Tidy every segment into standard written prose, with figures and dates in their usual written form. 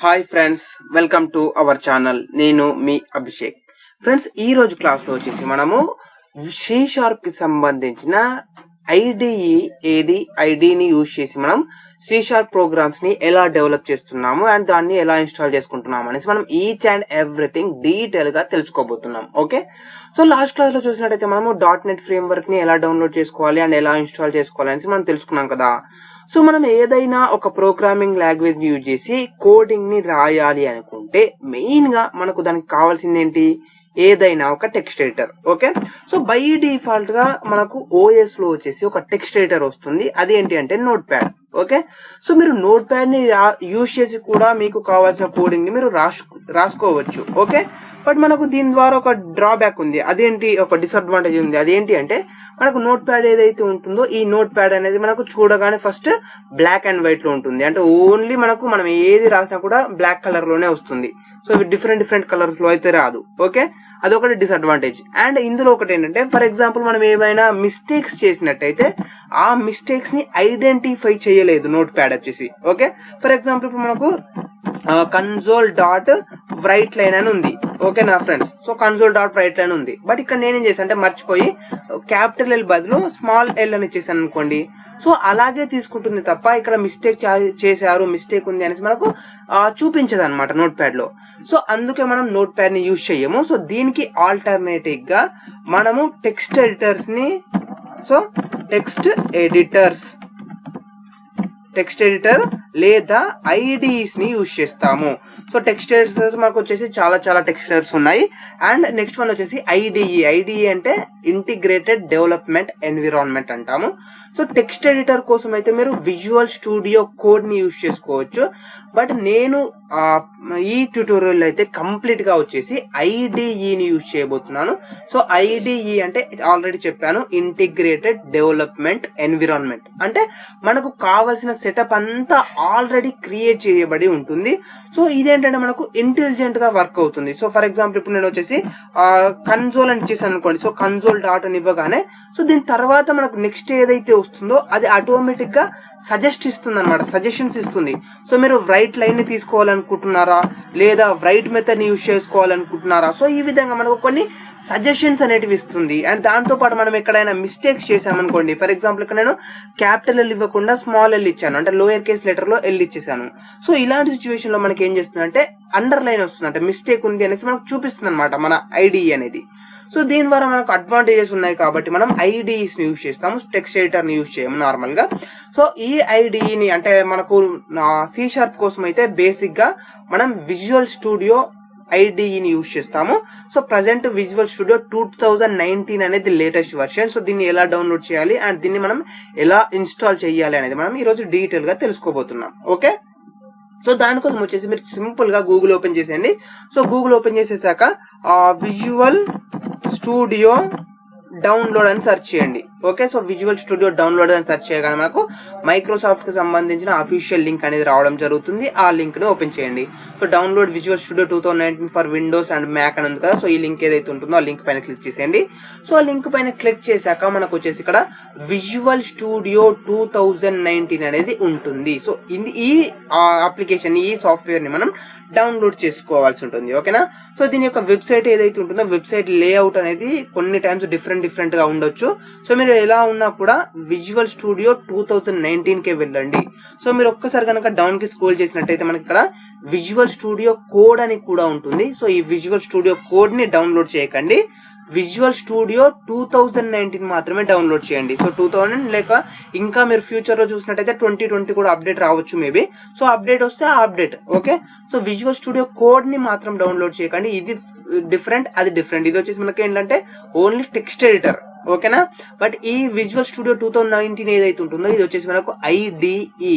Hi friends, welcome to our channel. నేను మీ Abhishek. Friends, ఈ రోజు క్లాస్ లో వచ్చేసి మనము సి షార్ప్ కి సంబంధించిన ఐడిని యూజ్ చేసి మనం సి షార్ప్ ప్రోగ్రామ్స్ ని ఎలా డెవలప్ చేస్తున్నాము అండ్ దాన్ని ఎలా ఇన్స్టాల్ చేసుకుంటున్నాము అనేసి మనం ఈచ్ అండ్ ఎవ్రీథింగ్ డీటెయిల్ గా తెలుసుకోబోతున్నాం. ఓకే, సో లాస్ట్ క్లాస్ లో చూసినట్టయితే మనము .NET ఫ్రేమ్ వర్క్ ని ఎలా డౌన్లోడ్ చేసుకోవాలి అండ్ ఎలా ఇన్స్టాల్ చేసుకోవాలి అనేసి మనం తెలుసుకున్నాం కదా. సో మనం ఏదైనా ఒక ప్రోగ్రామింగ్ లాంగ్వేజ్ యూజ్ చేసి కోడింగ్ ని రాయాలి అనుకుంటే మెయిన్ గా మనకు దానికి కావాల్సింది ఏంటి? ఏదైనా ఒక text editor. Okay, so by default గా మనకు ఓఎస్ లో వచ్చేసి ఒక టెక్స్ట్ ఎడిటర్ వస్తుంది. అది ఏంటి అంటే నోట్ ప్యాడ్. ఓకే, సో మీరు నోట్ ప్యాడ్ ని యూజ్ చేసి కూడా మీకు కావాల్సిన కోడింగ్ ని మీరు రాసుకోవచ్చు. ఓకే, బట్ మనకు దీని ద్వారా ఒక డ్రాబ్యాక్ ఉంది. అదేంటి? ఒక డిసడ్వాంటేజ్ ఉంది. అదేంటి అంటే మనకు నోట్ ప్యాడ్ ఏదైతే ఉంటుందో ఈ నోట్ ప్యాడ్ అనేది మనకు చూడగానే ఫస్ట్ బ్లాక్ అండ్ వైట్ లో ఉంటుంది. అంటే ఓన్లీ మనం ఏది రాసినా కూడా బ్లాక్ కలర్ లోనే వస్తుంది. సో డిఫరెంట్ కలర్స్ లో అయితే రాదు. ఓకే, అదొకటి డిసడ్వాంటేజ్. అండ్ ఇందులో ఒకటి ఏంటంటే, ఫర్ ఎగ్జాంపుల్ మనం ఏమైనా మిస్టేక్స్ చేసినట్టయితే ఆ మిస్టేక్స్ ని ఐడెంటిఫై చేయలేదు నోట్ ప్యాడ్ వచ్చేసి. ఓకే, ఫర్ ఎగ్జాంపుల్ ఇప్పుడు మనకు console.writeline అని ఉంది. ఓకే నా ఫ్రెండ్స్, సో console.writeline ఉంది. బట్ ఇక్కడ నేనేం చేశాను అంటే మర్చిపోయి క్యాపిటల్ ఎల్ బదులు స్మాల్ ఎల్ అని ఇచ్చేసాను అనుకోండి. సో అలాగే తీసుకుంటుంది తప్ప ఇక్కడ మిస్టేక్ మిస్టేక్ ఉంది అనేసి మనకు చూపించదు అనమాట నోట్ ప్యాడ్ లో. సో అందుకే మనం నోట్ ప్యాడ్ ని యూజ్ చేయము. సో దీనికి ఆల్టర్నేటివ్ గా మనము టెక్స్ట్ ఎడిటర్ లేదా ఐడిస్ ని యూజ్ చేస్తాము. సో టెక్స్ట్ ఎడిటర్స్ మనకు వచ్చేసి చాలా టెక్స్ట్ ఎడిటర్స్ ఉన్నాయి. అండ్ నెక్స్ట్ వన్ వచ్చేసి ఐడిఈ అంటే ఇంటిగ్రేటెడ్ డెవలప్మెంట్ ఎన్విరాన్మెంట్ అంటాము. సో టెక్స్ట్ ఎడిటర్ కోసం అయితే మీరు విజువల్ స్టూడియో కోడ్ ని యూజ్ చేసుకోవచ్చు. బట్ నేను ఈ ట్యూటోరియల్ అయితే కంప్లీట్ గా వచ్చేసి ఐడిఈని యూజ్ చేయబోతున్నాను. సో ఐడిఈ అంటే ఆల్రెడీ చెప్పాను, ఇంటిగ్రేటెడ్ డెవలప్మెంట్ ఎన్విరాన్మెంట్. అంటే మనకు కావాల్సిన సెటప్ అంతా ఆల్రెడీ క్రియేట్ చేయబడి ఉంటుంది. సో ఇదేంటంటే మనకు ఇంటెలిజెంట్ గా వర్క్ అవుతుంది. సో ఫర్ ఎగ్జాంపుల్ ఇప్పుడు నేను వచ్చేసి కన్సోల్ అని ఇచ్చేసాను అనుకోండి. సో console డాట్ అని ఇవ్వగానే సో దీని తర్వాత మనకు నెక్స్ట్ ఏదైతే వస్తుందో అది ఆటోమేటిక్ గా సజెషన్స్ ఇస్తుంది. సో మీరు రైట్ లైన్ ని తీసుకోవాలనుకుంటున్నారా లేదా రైట్ మెథడ్ ని యూజ్ చేసుకోవాలనుకుంటున్నారా? సో ఈ విధంగా మనకు కొన్ని సజెషన్స్ అనేటివి ఇస్తుంది. అండ్ దాంతో పాటు మనం ఎక్కడైనా మిస్టేక్స్ చేసామనుకోండి, ఫర్ ఎగ్జాంపుల్ ఇక్కడ నేను క్యాపిటల్ ఎల్ ఇవ్వకుండా స్మాల్ ఎల్ ఇచ్చాను, అంటే లోయర్ కేస్ లెటర్ లో ఎల్ ఇచ్చేసాను. సో ఇలాంటి సిచ్యువేషన్ లో మనకి ఏం చేస్తుంది అంటే అండర్ లైన్ వస్తుంది, అంటే మిస్టేక్ ఉంది అనేసి మనకు చూపిస్తుంది అనమాట మన ఐడిఈ అనేది. సో దీని ద్వారా మనకు అడ్వాంటేజెస్ ఉన్నాయి కాబట్టి మనం ఐడిఈస్ ని యూజ్ చేస్తాము, టెక్స్ట్ ఎడిటర్ ని యూజ్ చేయము నార్మల్ గా. సో ఈ ఐడిఈని అంటే మనకు సి షార్ప్ కోసం అయితే బేసిక్ గా మనం విజువల్ స్టూడియో ఐడిఈని యూజ్ చేస్తాము. సో ప్రజెంట్ విజువల్ స్టూడియో 2019 అనేది లేటెస్ట్ వర్షన్. సో దీన్ని ఎలా డౌన్లోడ్ చేయాలి అండ్ దీన్ని మనం ఎలా ఇన్స్టాల్ చేయాలి అనేది మనం ఈ రోజు డీటెయిల్ గా తెలుసుకోబోతున్నాం. ఓకే, సో దానికోసం వచ్చేసి మీరు సింపుల్ గా గూగుల్ ఓపెన్ చేసేయండి. సో గూగుల్ ఓపెన్ చేసేసాక విజువల్ స్టూడియో డౌన్లోడ్ అని సెర్చ్ చేయండి. Okay, so visual studio download అని సెర్చ్ చేయగానే మనకు మైక్రోసాఫ్ట్ కి సంబంధించిన అఫీషియల్ లింక్ అనేది రావడం జరుగుతుంది. ఆ లింక్ ని ఓపెన్ చేయండి. So download Visual Studio 2019 for Windows and Mac అని ఉంది కదా. సో ఈ లింక్ ఏదైతే ఉంటుందో ఆ లింక్ పైన క్లిక్ చేసేయండి. సో ఆ లింక్ పైన క్లిక్ చేశాక మనకు వచ్చేసి ఇక్కడ విజువల్ స్టూడియో 2019 అనేది ఉంటుంది. సో ఈ అప్లికేషన్ ఈ సాఫ్ట్వేర్ ని మనం డౌన్లోడ్ చేసుకోవాల్సి ఉంటుంది. ఓకేనా, సో దీని యొక్క వెబ్సైట్ ఏదైతే ఉంటుందో వెబ్సైట్ లేఅవుట్ అనేది కొన్ని టైమ్స్ డిఫరెంట్ గా ఉండొచ్చు. సో మీరు ఎలా ఉన్నా కూడా విజువల్ స్టూడియో 2019 కే వెళ్ళండి. సో మీరు ఒక్కసారి కనుక డౌన్ కి స్క్రోల్ చేసినట్టయితే మనకి ఇక్కడ విజువల్ స్టూడియో కోడ్ అని కూడా ఉంటుంది. సో ఈ విజువల్ స్టూడియో కోడ్ ని డౌన్లోడ్ చేయకండి, విజువల్ స్టూడియో 2019 మాత్రమే డౌన్లోడ్ చేయండి. సో 2000 లేక ఇంకా మీరు ఫ్యూచర్ లో చూసినట్టయితే 2020 కూడా అప్డేట్ రావచ్చు మేబీ. సో అప్డేట్ వస్తే ఆ update. Okay, so visual studio code ని మాత్రం డౌన్లోడ్ చేయకండి. ఇది డిఫరెంట్, అది డిఫరెంట్. ఇది వచ్చేసి మనకి ఏంటంటే ఓన్లీ టెక్స్ట్ ఎడిటర్. ఓకేనా, బట్ ఈ విజువల్ స్టూడియో 2019 ఏదైతే ఉంటుందో ఇది వచ్చేసి మనకు ఐడిఈ.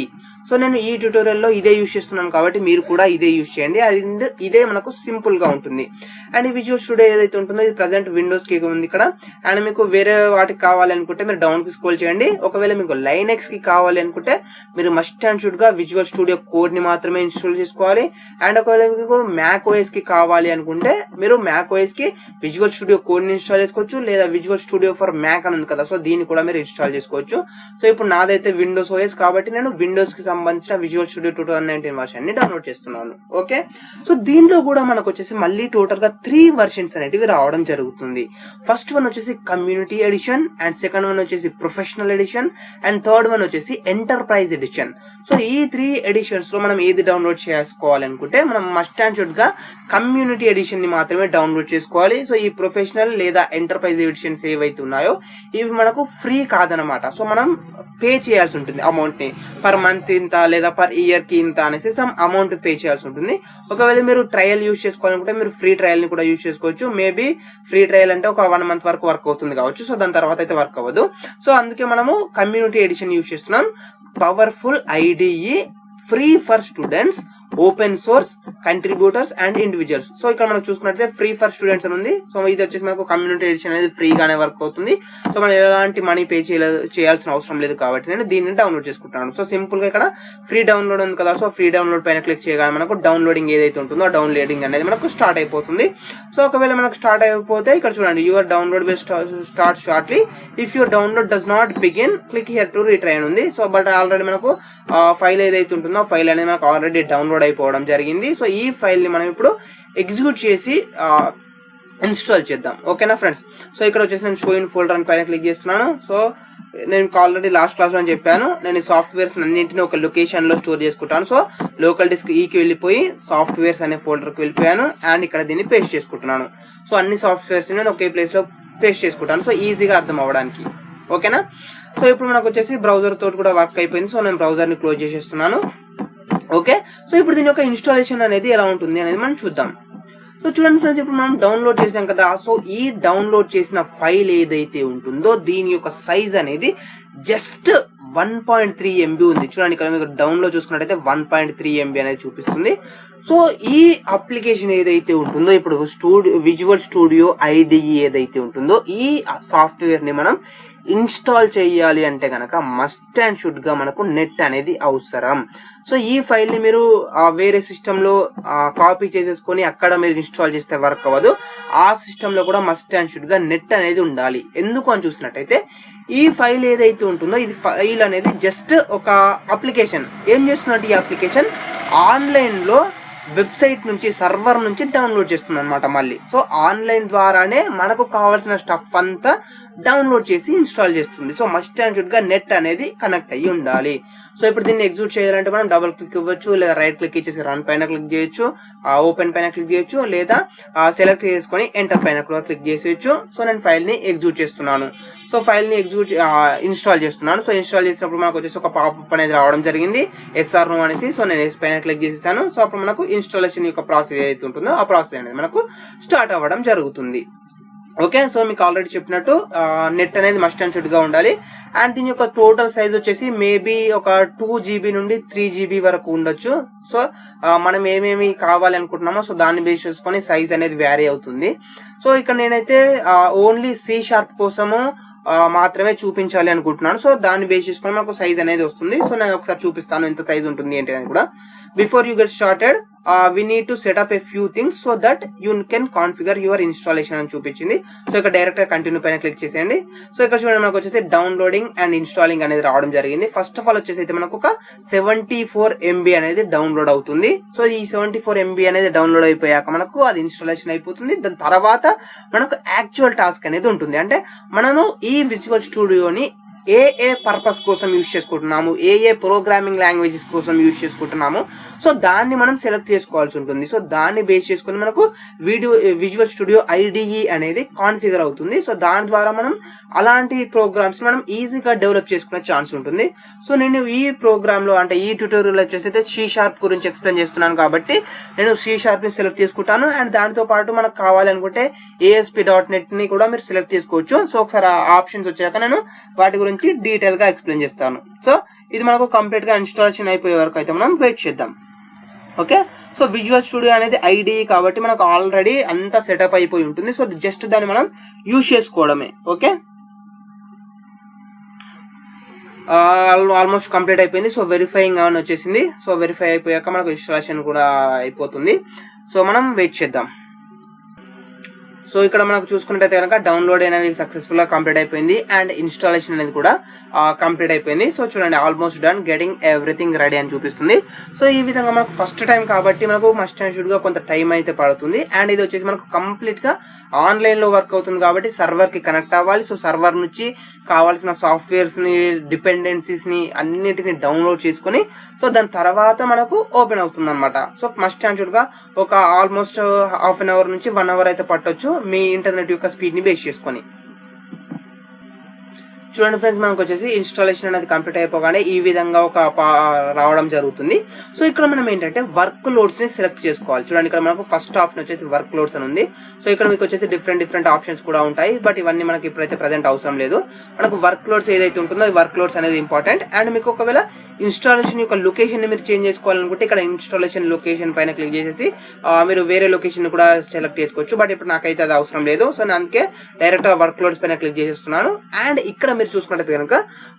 సో నేను ఈ ట్యూటోరియల్ లో ఇదే యూజ్ చేస్తున్నాను కాబట్టి మీరు కూడా ఇదే యూజ్ చేయండి. అండ్ ఇదే మనకు సింపుల్ గా ఉంటుంది. అండ్ ఈ విజువల్ స్టూడియో ఏదైతే ఉంటుందో ఇది ప్రజెంట్ విండోస్ కి ఉంది ఇక్కడ. అండ్ మీకు వేరే వాటికి కావాలి అనుకుంటే మీరు డౌన్ కి స్క్రోల్ చేయండి. ఒకవేళ మీకు లైనెక్స్ కి కావాలి అనుకుంటే మీరు మస్ట్ అండ్ షుడ్ గా విజువల్ స్టూడియో కోడ్ ని మాత్రమే ఇన్స్టాల్ చేసుకోవాలి. అండ్ ఒకవేళ మీకు మ్యాక్ ఓఎస్ కి కావాలి అనుకుంటే మీరు మ్యాక్ ఓఎస్ కి విజువల్ స్టూడియో కోడ్ ని ఇన్స్టాల్ చేసుకోవచ్చు, లేదా విజువల్ స్టూడియో ఫర్ మ్యాక్ అని ఉంది కదా. సో దీన్ని కూడా మీరు ఇన్స్టాల్ చేసుకోవచ్చు. సో ఇప్పుడు నాదైతే విండోస్ ఓఎస్ కాబట్టి నేను విండోస్ కి సంబంధించిన విజువల్ స్టూడియో 2019 వర్షన్ ని డౌన్లోడ్ చేస్తున్నాను. ఓకే, సో దీంట్లో కూడా మనకు వచ్చేసి మళ్ళీ టోటల్ గా 3 వర్షన్స్ అనేటివి రావడం జరుగుతుంది. ఫస్ట్ వన్ వచ్చేసి community edition, and second one వచ్చేసి professional edition, and third one వచ్చేసి ఎంటర్ప్రైజ్ ఎడిషన్. సో ఈ 3 ఎడిషన్స్ లో మనం ఏది డౌన్లోడ్ చేసుకోవాలనుకుంటే మనం మస్ట్ అండ్ షుడ్ గా కమ్యూనిటీ ఎడిషన్ ని మాత్రమే డౌన్లోడ్ చేసుకోవాలి. సో ఈ ప్రొఫెషనల్ లేదా ఎంటర్ప్రైజ్ ఎడిషన్స్ ఏవైతే ఉన్నాయో ఇవి మనకు ఫ్రీ కాదనమాట. సో మనం పే చేయాల్సి ఉంటుంది అమౌంట్ ని, పర్ మంత్ ఇంత లేదా పర్ ఇయర్ కి ఇంత అనేసి సమ్ అమౌంట్ పే చేయాల్సి ఉంటుంది. ఒకవేళ మీరు ట్రయల్ యూజ్ చేసుకోవాలనుకుంటే మీరు ఫ్రీ ట్రయల్ ని కూడా యూజ్ చేసుకోవచ్చు. మేబీ ఫ్రీ ట్రయల్ అంటే ఒక 1 month వరకు వర్క్ అవుతుంది కావచ్చు. సో దాని తర్వాత అయితే వర్క్ అవ్వదు. సో అందుకే మనము కమ్యూనిటీ ఎడిషన్ యూజ్ చేస్తున్నాం. Powerful IDE, free for students, open source, contributors and individuals. So ఇక్కడ మనం చూసుకున్నట్లయితే ఫ్రీ ఫర్ స్టూడెంట్స్ అని ఉంది. సో ఇది వచ్చేసి మనకు కమ్యూనిటీ ఎడిషన్ అనేది ఫ్రీగానే వర్క్ అవుతుంది. సో మనం ఎలాంటి మనీ పే చేయాల్సిన అవసరం లేదు కాబట్టి నేను దీన్ని డౌన్లోడ్ చేసుకుంటున్నాను. సో సింపుల్ గా ఇక్కడ ఫ్రీ డౌన్లోడ్ ఉంది కదా, సో ఫ్రీ డౌన్లోడ్ పైన క్లిక్ చేయగానే మనకు డౌన్లోడింగ్ ఏదైతే ఉంటుందో ఆ డౌన్లోడింగ్ అనేది మనకు స్టార్ట్ అయిపోతుంది. సో ఒకవేళ మనకు స్టార్ట్ అయిపోతే ఇక్కడ చూడండి, your download will start shortly, if your download does not begin click here to retry అని ఉంది. సో బట్ ఆల్రెడీ మనకు ఫైల్ ఏదైతే ఉంటుందో ఆ ఫైల్ అనేది మనకు ఆల్రెడీ డౌన్లోడ్ అయిపోవడం జరిగింది. సో ఈ ఫైల్ ని మనం ఇప్పుడు ఎగ్జిక్యూట్ చేసి ఇన్స్టాల్ చేద్దాం. ఓకేనా ఫ్రెండ్స్. సో ఇక్కడ వచ్చేసి నేను షో ఇన్ ఫోల్డర్ అని పైన క్లిక్ చేస్తున్నాను. సో నేను ఆల్రెడీ లాస్ట్ క్లాస్ లో చెప్పాను, నేను సాఫ్ట్వేర్స్ అన్నింటినీ ఒక లొకేషన్ లో స్టోర్ చేసుకుంటాను. సో లోకల్ డిస్క్ ఈకి వెళ్ళిపోయి సాఫ్ట్వేర్స్ అనే ఫోల్డర్ కి వెళ్ళిపోయాను అండ్ ఇక్కడ దీన్ని పేస్ట్ చేసుకుంటున్నాను. సో అన్ని సాఫ్ట్వేర్స్ నేను ఒకే ప్లేస్ లో పేస్ట్ చేసుకుంటాను, సో ఈజీగా అర్థం అవ్వడానికి. ఓకేనా. సో ఇప్పుడు మనకు వచ్చేసి బ్రౌజర్ తోటి కూడా వర్క్ అయిపోయింది. సో నేను బ్రౌజర్ ని క్లోజ్ చేసేస్తున్నాను. ఓకే, సో ఇప్పుడు దీని యొక్క ఇన్స్టాలేషన్ అనేది ఎలా ఉంటుంది అనేది మనం చూద్దాం. సో చూడండి ఫ్రెండ్స్, ఇప్పుడు మనం డౌన్లోడ్ చేసాం కదా. సో ఈ డౌన్లోడ్ చేసిన ఫైల్ ఏదైతే ఉంటుందో దీని యొక్క సైజ్ అనేది జస్ట్ 1.3 MB ఉంది. చూడండి ఇక్కడ మీకు డౌన్ లో చూసుకున్నట్టయితే 1.3 MB అనేది చూపిస్తుంది. సో ఈ అప్లికేషన్ ఏదైతే ఉంటుందో ఇప్పుడు విజువల్ స్టూడియో ఐడిఈ ఏదైతే ఉంటుందో ఈ సాఫ్ట్వేర్ ని మనం ఇన్స్టాల్ చేయాలి అంటే కనుక మస్ట్ అండ్ షుడ్ గా మనకు నెట్ అనేది అవసరం. సో ఈ ఫైల్ ని మీరు వేరే సిస్టమ్ లో కాపీ చేసేసుకొని అక్కడ మీరు ఇన్స్టాల్ చేస్తే వర్క్ అవ్వదు. ఆ సిస్టమ్ లో కూడా మస్ట్ అండ్ షుడ్ గా నెట్ అనేది ఉండాలి. ఎందుకు అని చూసినట్టయితే ఈ ఫైల్ ఏదైతే ఉంటుందో ఇది ఫైల్ అనేది జస్ట్ ఒక అప్లికేషన్. ఏం చేస్తున్నట్టు ఈ అప్లికేషన్ ఆన్లైన్ లో వెబ్సైట్ నుంచి సర్వర్ నుంచి డౌన్లోడ్ చేస్తుంది అనమాట మళ్ళీ. సో ఆన్లైన్ ద్వారానే మనకు కావాల్సిన స్టఫ్ అంతా డౌన్లోడ్ చేసి ఇన్స్టాల్ చేస్తుంది. సో మస్ట్ అండ్ షుడ్ గా నెట్ అనేది కనెక్ట్ అయ్యి ఉండాలి. సో ఇప్పుడు దీన్ని ఎగ్జిక్యూట్ చేయాలంటే మనం డబుల్ క్లిక్ ఇవ్వచ్చు, లేదా రైట్ క్లిక్ ఇచ్చేసి రన్ పైన క్లిక్ చేయొచ్చు, ఓపెన్ పైన క్లిక్ చేయొచ్చు, లేదా సెలెక్ట్ చేసుకొని ఎంటర్ పైన కూడా క్లిక్ చేసేయచ్చు. సో నేను ఫైల్ ని ఎగ్జిక్యూట్ చేస్తున్నాను. సో ఫైల్ ని ఎగ్జిక్యూట్ ఇన్స్టాల్ చేస్తున్నాను. సో ఇన్స్టాల్ చేసినప్పుడు మనకు వచ్చేసి ఒక పాపప్ అనేది రావడం జరిగింది, ఎస్ఆర్ నో అనేసి. సో నేను ఎస్ పైన క్లిక్ చేసేసాను. సో అప్పుడు మనకు ఇన్స్టాలేషన్ యొక్క ప్రాసెస్ ఏదైతే ఉంటుందో ఆ ప్రాసెస్ అనేది మనకు స్టార్ట్ అవ్వడం జరుగుతుంది. ఓకే, సో మీకు ఆల్రెడీ చెప్పినట్టు నెట్ అనేది మస్ట్ అండ్ షుడ్ గా ఉండాలి. అండ్ దీని యొక్క టోటల్ సైజ్ వచ్చేసి మేబీ ఒక 2 GB నుండి 3 GB వరకు ఉండొచ్చు. సో మనం ఏమేమి కావాలి అనుకుంటున్నామో సో దాన్ని బేస్ చేసుకొని సైజ్ అనేది వ్యారీ అవుతుంది. సో ఇక్కడ నేనైతే ఓన్లీ C# కోసము మాత్రమే చూపించాలి అనుకుంటున్నాను. సో దాన్ని బేస్ చేసుకొని మనకు సైజ్ అనేది వస్తుంది. సో నేను ఒకసారి చూపిస్తాను ఎంత సైజ్ ఉంటుంది ఏంటి అని కూడా. Before you get started we need to set up a few things so that you can configure your installation అని చూపించింది. సో ఇక్కడ డైరెక్ట్ గా కంటిన్యూ పైన క్లిక్ చేసేయండి. సో ఇక్కడ చూడండి మనకు వచ్చేసి డౌన్లోడింగ్ అండ్ ఇన్స్టాలింగ్ అనేది రావడం జరిగింది. ఫస్ట్ ఆఫ్ ఆల్ వచ్చేసి అయితే మనకు ఒక 74 MB అనేది డౌన్లోడ్ అవుతుంది. సో ఈ 74 MB అనేది డౌన్లోడ్ అయిపోయాక మనకు అది ఇన్స్టాలేషన్ అయిపోతుంది. దాని తర్వాత మనకు యాక్చువల్ టాస్క్ అనేది ఉంటుంది. అంటే మనము ఈ విజువల్ స్టూడియోని ఏ పర్పస్ కోసం యూజ్ చేసుకుంటున్నాము, ఏ ప్రోగ్రామింగ్ లాంగ్వేజెస్ కోసం యూజ్ చేసుకుంటున్నాము, సో దాన్ని మనం సెలెక్ట్ చేసుకోవాల్సి ఉంటుంది. సో దాన్ని బేస్ చేసుకుని మనకు విజువల్ స్టూడియో ఐడిఈ అనేది కాన్ఫిగర్ అవుతుంది. సో దాని ద్వారా మనం అలాంటి ప్రోగ్రామ్స్ మనం ఈజీగా డెవలప్ చేసుకునే ఛాన్స్ ఉంటుంది. సో నేను ఈ ప్రోగ్రామ్ లో అంటే ఈ ట్యూటోరియల్ వచ్చేసి అయితే C# గురించి ఎక్స్ప్లెయిన్ చేస్తున్నాను కాబట్టి నేను C# ని సెలెక్ట్ చేసుకుంటాను. అండ్ దానితో పాటు మనకు కావాలనుకుంటే ASP.NET ని కూడా మీరు సెలెక్ట్ చేసుకోవచ్చు. సో ఒకసారి ఆప్షన్స్ వచ్చాక నేను వాటి గురించి డీటెయిల్ గా ఎక్స్ప్లెయిన్ చేస్తాను. సో ఇది మనకు కంప్లీట్ గా ఇన్స్టాలేషన్ అయిపోయే వరకు అయితే మనం వెయిట్ చేద్దాం. ఓకే, సో విజువల్ స్టూడియో అనేది ఐడిఈ కాబట్టి మనకు ఆల్రెడీ అంతా సెటప్ అయిపోయి ఉంటుంది. సో జస్ట్ దాన్ని మనం యూజ్ చేసుకోవడమే. ఓకే, ఆల్మోస్ట్ కంప్లీట్ అయిపోయింది. సో వెరిఫైయింగ్ అని వచ్చేసింది. సో వెరిఫై అయిపోయాక మనకు ఇన్స్టాలేషన్ కూడా అయిపోతుంది. సో మనం వెయిట్ చేద్దాం. సో ఇక్కడ మనకు చూసుకున్నట్టయితే కనుక డౌన్లోడ్ అనేది సక్సెస్ఫుల్ గా కంప్లీట్ అయిపోయింది అండ్ ఇన్స్టాలేషన్ అనేది కూడా కంప్లీట్ అయిపోయింది. సో చూడండి almost done, getting everything ready అని చూపిస్తుంది. సో ఈ విధంగా మనకు ఫస్ట్ టైం కాబట్టి మనకు మస్ట్ అండ్ షుడ్ గా కొంత టైం అయితే పడుతుంది. అండ్ ఇది వచ్చేసి మనకు కంప్లీట్ గా ఆన్లైన్ లో వర్క్ అవుతుంది కాబట్టి సర్వర్ కి కనెక్ట్ అవ్వాలి. సో సర్వర్ నుంచి కావాల్సిన సాఫ్ట్వేర్స్ ని, డిపెండెన్సీస్ ని అన్నిటిని డౌన్లోడ్ చేసుకుని సో దాని తర్వాత మనకు ఓపెన్ అవుతుంది అనమాట. సో మస్ట్ అండ్ షుడ్ గా ఒక ఆల్మోస్ట్ హాఫ్ అన్ అవర్ నుంచి 1 అవర్ అయితే పట్టొచ్చు మీ ఇంటర్నెట్ యొక్క స్పీడ్ ని బేస్ చేసుకొని. చూడండి ఫ్రెండ్స్, మనకు వచ్చేసి ఇన్స్టాలేషన్ అనేది కంప్లీట్ అయిపోగానే ఈ విధంగా ఒక రావడం జరుగుతుంది. సో ఇక్కడ మనం ఏంటంటే వర్క్ లోడ్స్ ని సెలెక్ట్ చేసుకోవాలి. చూడండి ఇక్కడ మనకు ఫస్ట్ ఆప్షన్ వచ్చేసి వర్క్ లోడ్స్ అని ఉంది. సో ఇక్కడ మీకు వచ్చేసి డిఫరెంట్ ఆప్షన్స్ కూడా ఉంటాయి, బట్ ఇవన్నీ మనకి ఇప్పుడైతే ప్రెసెంట్ అవసరం లేదు. మనకు వర్క్ లోడ్స్ ఏదైతే ఉంటుందో ఈ వర్క్ లోడ్స్ అనేది ఇంపార్టెంట్. అండ్ మీకు ఒకవేళ ఇన్స్టాలేషన్ యొక్క లొకేషన్ ని మీరు చేంజ్ చేసుకోవాలనుకుంటే ఇక్కడ ఇన్స్టాలేషన్ లొకేషన్ పైన క్లిక్ చేసేసి మీరు వేరే లొకేషన్ కూడా సెలెక్ట్ చేసుకోవచ్చు, బట్ ఇప్పుడు నాకైతే అది అవసరం లేదు. సో నేను అందుకే డైరెక్ట్ గా వర్క్ లోడ్స్ పైన క్లిక్ చేసేస్తున్నాను. అండ్ ఇక్కడ మీరు చూసుకుంటే కనుక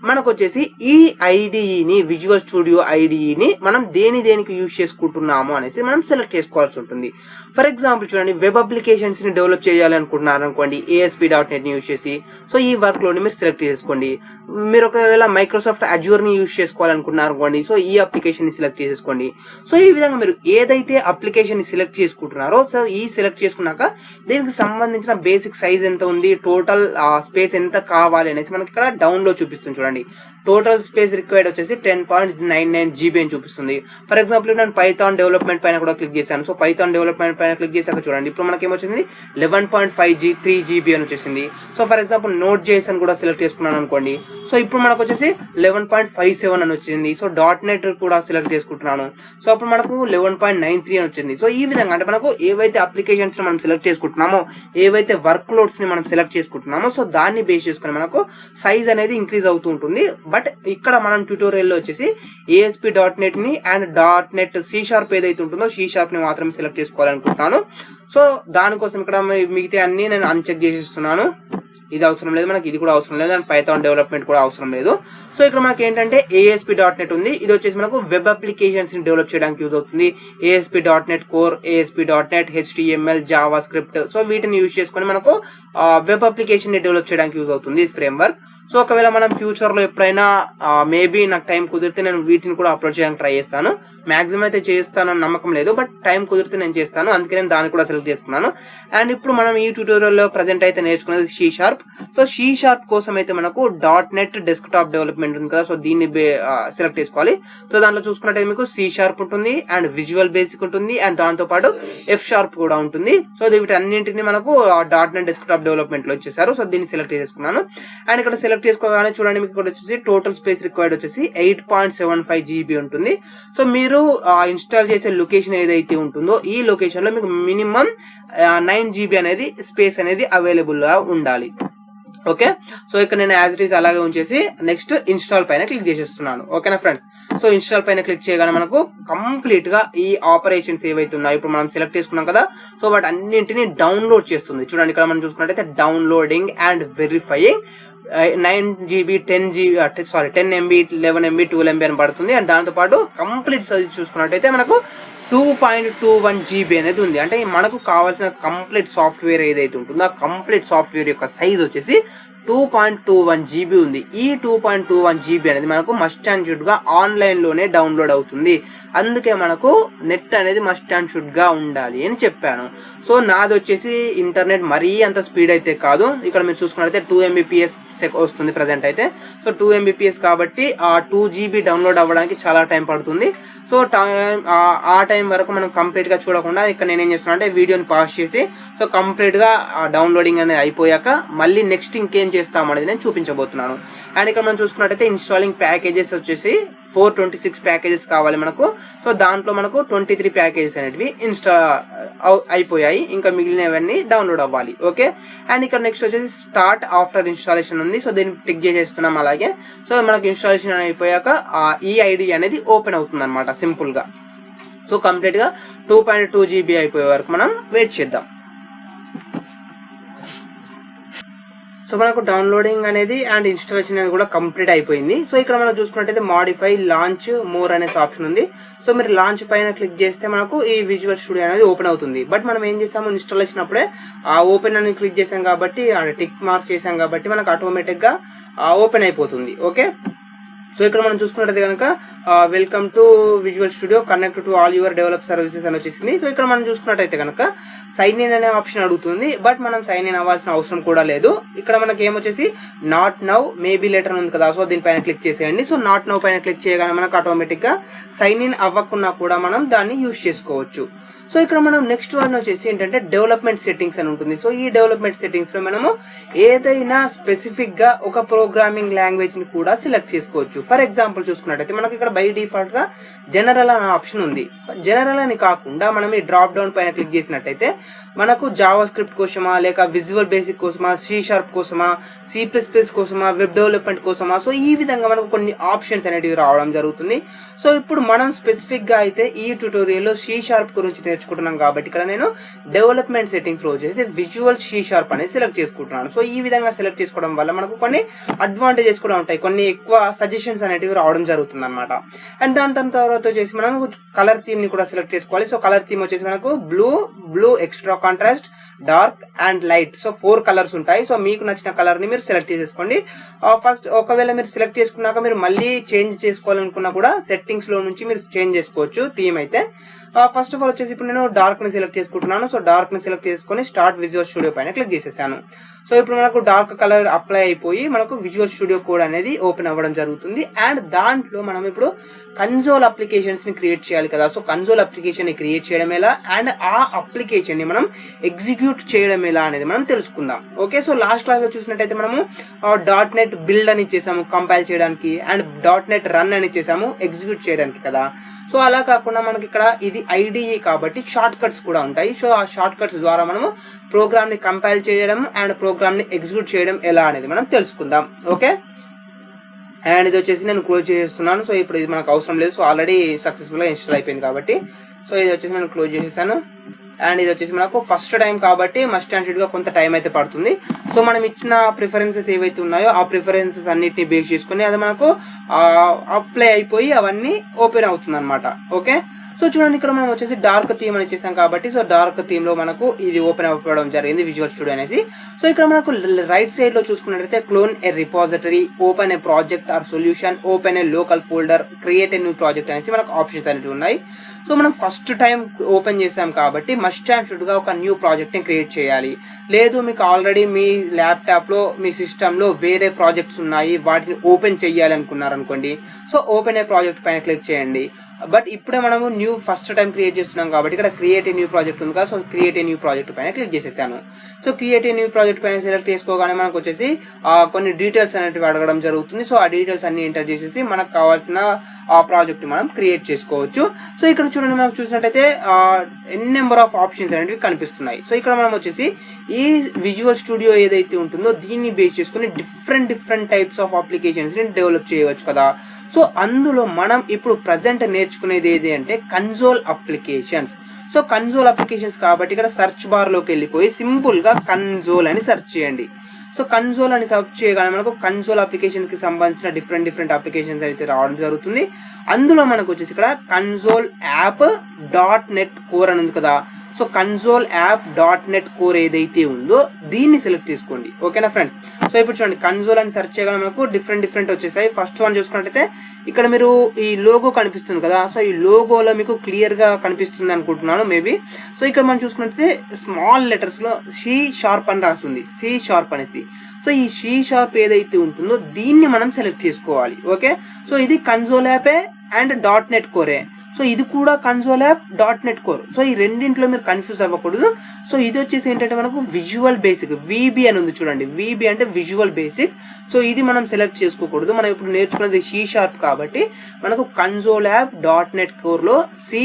మనకు వచ్చేసి ఈ ఐడిఈని, విజువల్ స్టూడియో ఐడిఈని మనం దేనికి యూజ్ చేసుకుంటున్నాము అనేసి మనం సెలెక్ట్ చేసుకోవాల్సి ఉంటుంది. ఫర్ ఎగ్జాంపుల్ చూడండి, వెబ్ అప్లికేషన్స్ ని డెవలప్ చేయాలి అనుకుంటున్నారు అనుకోండి, ASP.NET ని యూజ్ చేసి సో ఈ వర్క్ లోడ్ ని మీరు సెలెక్ట్ చేసుకోండి. మీరు ఒకవేళ మైక్రోసాఫ్ట్ అజ్యూర్ ని యూజ్ చేసుకోవాలనుకుంటున్నారు అనుకోండి, సో ఈ అప్లికేషన్ ని సెలెక్ట్ చేసేసుకోండి. సో ఈ విధంగా మీరు ఏదైతే అప్లికేషన్ ని సెలెక్ట్ చేసుకుంటున్నారో సో ఈ సెలెక్ట్ చేసుకున్నాక దీనికి సంబంధించిన బేసిక్ సైజ్ ఎంత ఉంది, టోటల్ స్పేస్ ఎంత కావాలి అనేసి మనకి ఇక్కడ డౌన్లోడ్ చూపిస్తుంది. చూడండి టోటల్ స్పేస్ రిక్వైర్డ్ వచ్చేసి 10.99 GB అని చూపిస్తుంది. ఫర్ ఎగ్జాంపుల్ నేను పైథాన్ డెవలప్మెంట్ పైన కూడా క్లిక్ చేశాను. సో పైథాన్ డెవలప్మెంట్ పైన క్లిక్ చేశాక చూడండి ఇప్పుడు మనకి ఏమొచ్చింది 11.53 GB అని వచ్చేసింది. So for example note JS అని కూడా సెలెక్ట్ చేసుకున్నాను అనుకోండి, సో ఇప్పుడు మనకు వచ్చేసి 11.57 అని వచ్చింది. సో .NET కూడా సెలెక్ట్ చేసుకుంటున్నాను, సో అప్పుడు మనకు 11.93 అని వచ్చింది. సో ఈ విధంగా అంటే మనకు ఏవైతే అప్లికేషన్స్ మనం సెలెక్ట్ చేసుకుంటున్నామో, ఏవైతే వర్క్ లోడ్స్ ని మనం సెలెక్ట్ చేసుకుంటున్నామో సో దాన్ని బేస్ చేసుకుని మనకు సైజ్ అనేది ఇంక్రీజ్ అవుతూ ఉంటుంది. బట్ ఇక్కడ మనం ట్యూటోరియల్ లో వచ్చేసి ASP.NET ని అండ్ .NET C# ఏదైతే ఉంటుందో C# ని మాత్రమే సెలెక్ట్ చేసుకోవాలనుకుంటున్నాను. సో దానికోసం ఇక్కడ మిగతా అన్ని నేను అన్చెక్ చేసేస్తున్నాను. ఇది అవసరం లేదు, మనకి ఇది కూడా అవసరం లేదు, అండ్ పైథాన్ డెవలప్మెంట్ కూడా అవసరం లేదు. సో ఇక్కడ మనకి ఏంటంటే ASP.NET ఉంది. ఇది వచ్చేసి మనకు వెబ్ అప్లికేషన్స్ ని డెవలప్ చేయడానికి యూజ్ అవుతుంది. ASP.NET Core, ASP.NET HTML, Java script, so వీటిని యూజ్ చేసుకుని మనకు వెబ్ అప్లికేషన్ ని డెవలప్ చేయడానికి యూజ్ అవుతుంది ఫ్రేమ్ వర్క్. సో ఒకవేళ మనం ఫ్యూచర్ లో ఎప్పుడైనా మేబీ నాకు టైం కుదిరితే నేను వీటిని కూడా అప్లోడ్ చేయడానికి ట్రై చేస్తాను. మాక్సిమం అయితే చేస్తానని నమ్మకం లేదు, బట్ టైం కుదిరితే నేను చేస్తాను, అందుకే నేను దాన్ని కూడా సెలెక్ట్ చేసుకున్నాను. అండ్ ఇప్పుడు మనం ఈ ట్యూటోరియల్ లో ప్రెసెంట్ అయితే నేర్చుకునేది C#. సో C# కోసం అయితే మనకు .NET డెస్క్టాప్ డెవలప్మెంట్ ఉంది కదా, సో దీన్ని సెలెక్ట్ చేసుకోవాలి. సో దాంట్లో చూసుకున్నట్టయితే మీకు C# ఉంటుంది అండ్ విజువల్ బేసిక్ ఉంటుంది అండ్ దాంతో పాటు F# కూడా ఉంటుంది. సో వీటన్నింటిని మనకు .NET డెస్క్టాప్ డెవలప్మెంట్ లో వచ్చేసారు. సో దీన్ని సెలెక్ట్ చేసుకున్నాను. అండ్ ఇక్కడ సెలెక్ట్ చేసుకోగానే చూడండి మీకు ఇక్కడ వచ్చేసి టోటల్ స్పేస్ రిక్వైర్డ్ వచ్చేసి 8.75 GB ఉంటుంది. సో మీరు ఇన్స్టాల్ చేసే లొకేషన్ ఏదైతే ఉంటుందో ఈ లొకేషన్ లో మీకు మినిమం 9 GB అనేది స్పేస్ అనేది అవైలబుల్ గా ఉండాలి. ఓకే, సో ఇక్కడ నేను యాజ్ ఇట్ ఈస్ అలాగే ఉంచేసి నెక్స్ట్ ఇన్స్టాల్ పైన క్లిక్ చేసేస్తున్నాను. ఓకేనా ఫ్రెండ్స్, సో ఇన్స్టాల్ పైన క్లిక్ చేయగానే మనకు కంప్లీట్ గా ఈ ఆపరేషన్స్ ఏవైతే ఉన్నాయో ఇప్పుడు మనం సెలెక్ట్ చేసుకున్నాం కదా, సో వాటి అన్నింటినీ డౌన్లోడ్ చేస్తుంది. చూడండి ఇక్కడ మనం చూసుకున్నట్టయితే downloading and verifying 9 GB 10 MB 11 MB 12 MB అని పడుతుంది. అండ్ దాంతో పాటు కంప్లీట్ సైజ్ చూసుకున్నట్టయితే మనకు 2.21 GB అనేది ఉంది. అంటే మనకు కావాల్సిన కంప్లీట్ సాఫ్ట్వేర్ ఏదైతే ఉంటుందో ఆ కంప్లీట్ సాఫ్ట్వేర్ యొక్క సైజ్ వచ్చేసి 2.21 GB ఉంది. ఈ 2.21 GB అనేది మనకు మస్ట్ అండ్ షుడ్ గా ఆన్లైన్ లోనే డౌన్లోడ్ అవుతుంది. అందుకే మనకు నెట్ అనేది మస్ట్ అండ్ షుడ్ గా ఉండాలి అని చెప్పాను. సో నాది వచ్చేసి ఇంటర్నెట్ మరీ అంత స్పీడ్ అయితే కాదు. ఇక్కడ మీరు చూసుకున్నట్లయితే 2 Mbps వస్తుంది ప్రెసెంట్ అయితే. సో 2 Mbps కాబట్టి ఆ 2 GB డౌన్లోడ్ అవ్వడానికి చాలా టైం పడుతుంది. సో ఆ టైం వరకు మనం కంప్లీట్ గా చూడకుండా ఇక్కడ నేనేం చేస్తున్నా అంటే వీడియోని పాజ్ చేసి సో కంప్లీట్ గా డౌన్లోడింగ్ అనేది అయిపోయాక మళ్ళీ నెక్స్ట్ ఇంకేం చేస్తాం అనేది నేను చూపించబోతున్నాను. అండ్ ఇక్కడ మనం చూసుకున్నట్టయితే ఇన్స్టాలింగ్ ప్యాకేజెస్ వచ్చేసి 426 ప్యాకేజెస్ కావాలి మనకు. సో దాంట్లో మనకు 23 ప్యాకేజెస్ అనేటివి అయిపోయాయి, ఇంకా మిగిలినవన్నీ డౌన్లోడ్ అవ్వాలి. ఓకే, అండ్ ఇక్కడ నెక్స్ట్ వచ్చేసి స్టార్ట్ ఆఫ్టర్ ఇన్స్టాలేషన్ ఉంది. సో దీన్ని క్లిక్ చేసేస్తున్నాం. అలాగే సో మనకు ఇన్స్టాలేషన్ అయిపోయాక ఈ ఐడి అనేది ఓపెన్ అవుతుంది అనమాట సింపుల్ గా. సో కంప్లీట్ గా 2.2 GB అయిపోయే వరకు మనం వెయిట్ చేద్దాం. సో మనకు డౌన్లోడింగ్ అనేది అండ్ ఇన్స్టాలేషన్ అనేది కూడా కంప్లీట్ అయిపోయింది. సో ఇక్కడ మనం చూసుకున్నట్టయితే మాడిఫై లాంచ్ మోర్ అనేసి ఆప్షన్ ఉంది. సో మీరు లాంచ్ పైన క్లిక్ చేస్తే మనకు ఈ విజువల్ స్టూడియో అనేది ఓపెన్ అవుతుంది. బట్ మనం ఏం చేసాము, ఇన్స్టాలేషన్ అప్పుడే ఓపెన్ అని క్లిక్ చేసాం కాబట్టి టిక్ మార్క్ చేసాం కాబట్టి మనకు ఆటోమేటిక్ గా ఓపెన్ అయిపోతుంది. ఓకే, సో ఇక్కడ మనం చూసుకున్నట్టయితే కనుక welcome to visual studio, connect to all your develop services అని వచ్చేసింది. సో ఇక్కడ మనం చూసుకున్నట్టయితే కనుక సైన్ ఇన్ అనే ఆప్షన్ అడుగుతుంది. బట్ మనం సైన్ ఇన్ అవ్వాల్సిన అవసరం కూడా లేదు. ఇక్కడ మనకి ఏమొచ్చేసి నాట్ నౌ మేబీ లేటర్ ఉంది కదా, సో దీనిపైన క్లిక్ చేసేయండి. సో నాట్ నౌ పైన క్లిక్ చేయగానే మనకు ఆటోమేటిక్ గా సైన్ ఇన్ అవ్వకుండా కూడా మనం దాన్ని యూజ్ చేసుకోవచ్చు. సో ఇక్కడ మనం నెక్స్ట్ వన్ వచ్చేసి ఏంటంటే డెవలప్మెంట్ సెట్టింగ్స్ అని ఉంటుంది. సో ఈ డెవలప్మెంట్ సెట్టింగ్స్ లో మనము ఏదైనా స్పెసిఫిక్ గా ఒక ప్రోగ్రామింగ్ లాంగ్వేజ్ ని కూడా సెలెక్ట్ చేసుకోవచ్చు. ఫర్ ఎగ్జాంపుల్ చూసుకున్నట్టయితే మనకి ఇక్కడ బై డిఫాల్ట్ గా జనరల్ అనే ఆప్షన్ ఉంది. జనరల్ అని కాకుండా మనం ఈ డ్రాప్ డౌన్ పైన క్లిక్ చేసినట్టయితే మనకు జావా స్క్రిప్ట్ కోసమా, లేక విజువల్ బేసిక్ కోసమా, C# కోసమా, C++ కోసమా, వెబ్ డెవలప్మెంట్ కోసమా, సో ఈ విధంగా మనకు కొన్ని ఆప్షన్స్ అనేటివి రావడం జరుగుతుంది. సో ఇప్పుడు మనం స్పెసిఫిక్ గా అయితే ఈ ట్యూటోరియల్ లో C# గురించి నేర్చుకుంటున్నాం కాబట్టి ఇక్కడ నేను డెవలప్మెంట్ సెట్టింగ్స్ లో వచ్చేసి విజువల్ C# అనేది సెలెక్ట్ చేసుకుంటున్నాను. సో ఈ విధంగా సెలెక్ట్ చేసుకోవడం వల్ల మనకు కొన్ని అడ్వాంటేజెస్ కూడా ఉంటాయి, కొన్ని ఎక్కువ సజెషన్స్ అనేటివి రావడం జరుగుతుంది అనమాట. అండ్ దాని తర్వాత వచ్చేసి మనం కలర్ థీమ్ ని కూడా సెలెక్ట్ చేసుకోవాలి. సో కలర్ థీమ్ వచ్చేసి మనకు blue extra contrast, dark and light, so 4 colours ఉంటాయి. సో మీకు నచ్చిన కలర్ ని మీరు సెలెక్ట్ చేసుకోండి. ఫస్ట్ ఒకవేళ మీరు సెలెక్ట్ చేసుకున్నాక మీరు మళ్ళీ చేంజ్ చేసుకోవాలనుకున్నా కూడా సెట్టింగ్స్ లో నుంచి మీరు చేంజ్ చేసుకోవచ్చు థీమ్ అయితే. ఫస్ట్ ఆఫ్ ఆల్ వచ్చేసి ఇప్పుడు నేను డార్క్ ని సెలెక్ట్ చేసుకుంటున్నాను. సో డార్క్ ని సెలెక్ట్ చేసుకుని స్టార్ట్ విజువల్ స్టూడియో పైన క్లిక్ చేసేసాను. సో ఇప్పుడు మనకు డార్క్ కలర్ అప్లై అయిపోయి మనకు విజువల్ స్టూడియో కోడ్ అనేది ఓపెన్ అవ్వడం జరుగుతుంది. అండ్ దాంట్లో మనం ఇప్పుడు కన్సోల్ అప్లికేషన్స్ ని క్రియేట్ చేయాలి కదా. సో కన్సోల్ అప్లికేషన్ ని క్రియేట్ చేయడం ఎలా అండ్ ఆ అప్లికేషన్ ని మనం ఎగ్జిక్యూట్ చేయడం ఎలా అనేది మనం తెలుసుకుందాం. ఓకే, సో లాస్ట్ క్లాస్ లో చూసినట్టయితే మనము .NET బిల్డ్ అని ఇచ్చేసాము కంపైల్ చేయడానికి, అండ్ .NET రన్ అని ఇచ్చేసాము ఎగ్జిక్యూట్ చేయడానికి కదా. సో అలా కాకుండా మనకి ఇక్కడ ఇది IDE కాబట్టి షార్ట్ కట్స్ కూడా ఉంటాయి. సో ఆ షార్ట్ కట్స్ ద్వారా మనము ప్రోగ్రామ్ ని కంపైల్ చేయడం అండ్ ప్రోగ్రామ్ ని ఎగ్జిక్యూట్ చేయడం ఎలా అనేది మనం తెలుసుకుందాం. ఓకే, అండ్ ఇది వచ్చేసి నేను క్లోజ్ చేస్తున్నాను. సో ఇప్పుడు ఇది మనకు అవసరం లేదు. సో ఆల్రెడీ సక్సెస్ఫుల్ గా ఇన్స్టాల్ అయిపోయింది కాబట్టి సో ఇది వచ్చేసి నేను క్లోజ్ చేసేసాను. అండ్ ఇది వచ్చేసి మనకు ఫస్ట్ టైం కాబట్టి మస్ట్ అండ్ షుడ్ గా కొంత టైం అయితే పడుతుంది. సో మనం ఇచ్చిన ప్రిఫరెన్సెస్ ఏవైతే ఉన్నాయో ఆ ప్రిఫరెన్సెస్ అన్నిటిని బేస్ చేసుకుని అది మనకు అప్లై అయిపోయి అవన్నీ ఓపెన్ అవుతుంది అనమాట. ఓకే, సో చూడండి ఇక్కడ మనం వచ్చేసి డార్క్ థీమ్ అని ఇచ్చేసాం కాబట్టి సో డార్క్ థీమ్ లో మనకు ఇది ఓపెన్ అవ్వడం జరిగింది విజువల్ స్టూడియో అనేసి. సో ఇక్కడ మనకు రైట్ సైడ్ లో చూసుకున్నట్లయితే clone a repository, open a project or solution, open a local folder, create a new project అనేసి మనకు ఆప్షన్స్ అనేవి ఉన్నాయి. సో మనం ఫస్ట్ టైం ఓపెన్ చేసాం కాబట్టి మస్ట్ అండ్ షుడ్ గా ఒక న్యూ ప్రాజెక్ట్ ని క్రియేట్ చేయాలి. లేదు మీకు ఆల్రెడీ మీ ల్యాప్టాప్ లో మీ సిస్టమ్ లో వేరే ప్రాజెక్ట్స్ ఉన్నాయి వాటిని ఓపెన్ చేయాలి అనుకున్నారు అనుకోండి, సో ఓపెన్ ఏ ప్రాజెక్ట్ పైన క్లిక్ చేయండి. బట్ ఇప్పుడే మనము న్యూ ఫస్ట్ టైం క్రియేట్ చేస్తున్నాం కాబట్టి ఇక్కడ క్రియేట్ ఏ న్యూ ప్రాజెక్ట్ ఉంది కదా. So create a new project పైన క్లిక్ చేసేసాను. So create a new project పైన సెలెక్ట్ చేసుకోగానే మనకు వచ్చేసి కొన్ని డీటెయిల్స్ అనేవి అడగడం జరుగుతుంది. సో ఆ డీటెయిల్స్ అన్ని ఎంటర్ చేసేసి మనకు కావాల్సిన ఆ ప్రాజెక్ట్ మనం క్రియేట్ చేసుకోవచ్చు. సో ఇక్కడ చూడండి మనం చూసినట్టయితే ఎన్ నెంబర్ ఆఫ్ ఆప్షన్స్ అనేవి కనిపిస్తున్నాయి. సో ఇక్కడ మనం వచ్చేసి ఈ విజువల్ స్టూడియో ఏదైతే ఉంటుందో దీన్ని బేస్ చేసుకుని డిఫరెంట్ టైప్స్ ఆఫ్ అప్లికేషన్స్ ని డెవలప్ చేయవచ్చు కదా. సో అందులో మనం ఇప్పుడు ప్రజెంట్ నేర్చుకునేది ఏది అంటే console applications. So console applications కాబట్టి ఇక్కడ సెర్చ్ బార్ లోకి వెళ్ళిపోయి సింపుల్ గా కన్సోల్ అని సెర్చ్ చేయండి. సో కన్సోల్ అని సెర్చ్ చేయగానే మనకు కన్సోల్ అప్లికేషన్ కి సంబంధించిన డిఫరెంట్ అప్లికేషన్స్ అయితే రావడం జరుగుతుంది. అందులో మనకు వచ్చేసి ఇక్కడ కన్సోల్ యాప్ .NET కోర్ అని ఉంది కదా. So console app .NET core ఏదైతే ఉందో దీన్ని సెలెక్ట్ చేసుకోండి. ఓకేనా ఫ్రెండ్స్. సో ఇప్పుడు చూడండి కన్సోల్ అని సెర్చ్ చేయగానే మనకు డిఫరెంట్ వచ్చేసాయి. ఫస్ట్ వన్ చూసుకున్నట్టయితే ఇక్కడ మీరు ఈ లోగో కనిపిస్తుంది కదా. సో ఈ లోగోలో మీకు క్లియర్ గా కనిపిస్తుంది అనుకుంటున్నాను మేబీ. సో ఇక్కడ మనం చూసుకున్నట్టయితే స్మాల్ లెటర్స్ లో C# అని రాస్తుంది, C# అనేసి. సో ఈ C# ఏదైతే ఉంటుందో దీన్ని మనం సెలెక్ట్ చేసుకోవాలి. ఓకే, సో ఇది కన్సోల్ యాపే అండ్ .NET కోరే. సో ఇది కూడా console app .NET core. So ఈ రెండింటిలో మీరు కన్ఫ్యూజ్ అవ్వకూడదు. సో ఇది వచ్చేసి ఏంటంటే మనకు విజువల్ బేసిక్ VB అని ఉంది చూడండి. VB అంటే విజువల్ బేసిక్. సో ఇది మనం సెలెక్ట్ చేసుకోకూడదు. మనం ఇప్పుడు నేర్చుకున్నది C# కాబట్టి మనకు కన్సోల్ యాప్ .NET కోర్ లో C#